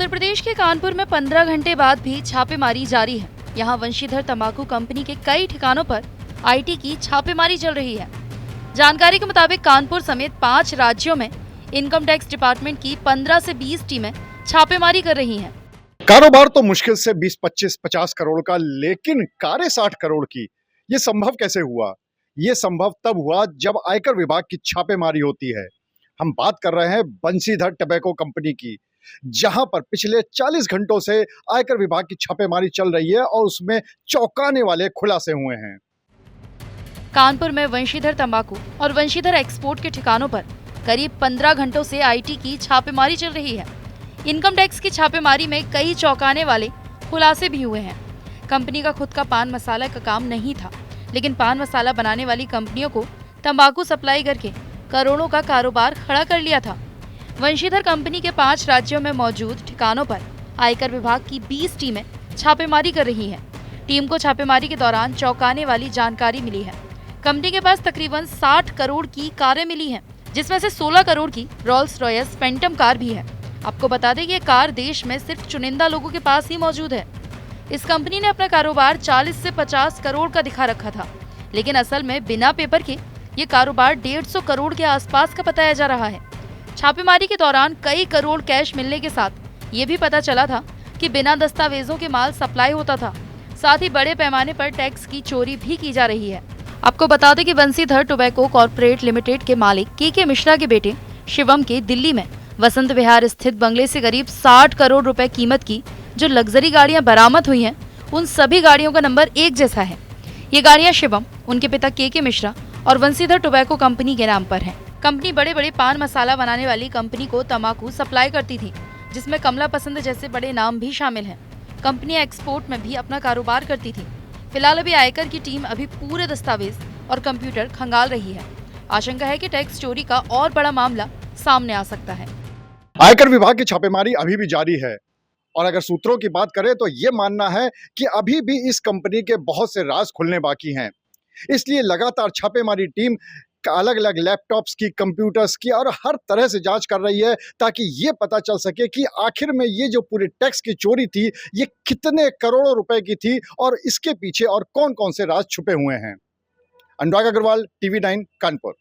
उत्तर प्रदेश के कानपुर में 15 घंटे बाद भी छापेमारी जारी है। यहाँ वंशीधर तंबाकू कंपनी के कई ठिकानों पर आईटी की छापेमारी चल रही है। जानकारी के मुताबिक कानपुर समेत 5 राज्यों में इनकम टैक्स डिपार्टमेंट की 15 से 20 टीमें छापेमारी कर रही हैं। कारोबार तो मुश्किल से 20, 25, 50 करोड़ का, लेकिन कारें 60 करोड़ की। ये संभव कैसे हुआ? ये संभव तब हुआ जब आयकर विभाग की छापेमारी होती है। हम बात कर रहे हैं बंशीधर टबैको कंपनी की, जहां पर पिछले 40 घंटों से आयकर विभाग की छापेमारी चल रही है और उसमें चौंकाने वाले खुलासे हुए हैं। कानपुर में वंशीधर तंबाकू और वंशीधर एक्सपोर्ट के ठिकानों पर करीब 15 घंटों से आईटी की छापेमारी चल रही है। इनकम टैक्स की छापेमारी में कई चौंकाने वाले खुलासे भी हुए हैं। कंपनी का खुद का पान मसाला का काम नहीं था, लेकिन पान मसाला बनाने वाली कंपनियों को तंबाकू सप्लाई करके करोड़ों का कारोबार खड़ा कर लिया था। वंशीधर कंपनी के 5 राज्यों में मौजूद ठिकानों पर आयकर विभाग की 20 टीमें छापेमारी कर रही हैं। टीम को छापेमारी के दौरान चौंकाने वाली जानकारी मिली है। कंपनी के पास तकरीबन 60 करोड़ की कारें मिली हैं, जिसमें से 16 करोड़ की रोल्स रॉयस फैंटम कार भी है। आपको बता दें कि ये कार देश में सिर्फ चुनिंदा लोगों के पास ही मौजूद है। इस कंपनी ने अपना कारोबार 40 से 50 करोड़ का दिखा रखा था, लेकिन असल में बिना पेपर के ये कारोबार 150 करोड़ के आसपास का बताया जा रहा है। छापेमारी के दौरान कई करोड़ कैश मिलने के साथ ये भी पता चला था कि बिना दस्तावेजों के माल सप्लाई होता था। साथ ही बड़े पैमाने पर टैक्स की चोरी भी की जा रही है। आपको बता दें कि बंशीधर टोबैको कॉर्पोरेट लिमिटेड के मालिक के मिश्रा के बेटे शिवम के दिल्ली में वसंत विहार स्थित बंगले से करीब 60 करोड़ रुपए कीमत की जो लग्जरी गाड़ियां बरामद हुई हैं, उन सभी गाड़ियों का नंबर एक जैसा है। ये गाड़ियां शिवम, उनके पिता के मिश्रा और वंशीधर टोबैको कंपनी के नाम पर हैं। कंपनी बड़े बड़े पान मसाला बनाने वाली कंपनी को तंबाकू सप्लाई करती थी, जिसमें कमला पसंद जैसे बड़े नाम भी शामिल हैं। कंपनी एक्सपोर्ट में भी अपना कारोबार करती थी। फिलहाल अभी आयकर की टीम अभी पूरे दस्तावेज और कंप्यूटर खंगाल रही है। आशंका है कि टैक्स चोरी का और बड़ा मामला सामने आ सकता है। आयकर विभाग की छापेमारी अभी भी जारी है और अगर सूत्रों की बात करें तो ये मानना है कि अभी भी इस कंपनी के बहुत से राज खुलने बाकी हैं। इसलिए लगातार छापेमारी टीम अलग अलग लैपटॉप्स की, कंप्यूटर्स की और हर तरह से जांच कर रही है, ताकि ये पता चल सके कि आखिर में ये जो पूरी टैक्स की चोरी थी ये कितने करोड़ों रुपए की थी और इसके पीछे और कौन कौन से राज छुपे हुए हैं। अनुराग अग्रवाल, टीवी 9 कानपुर।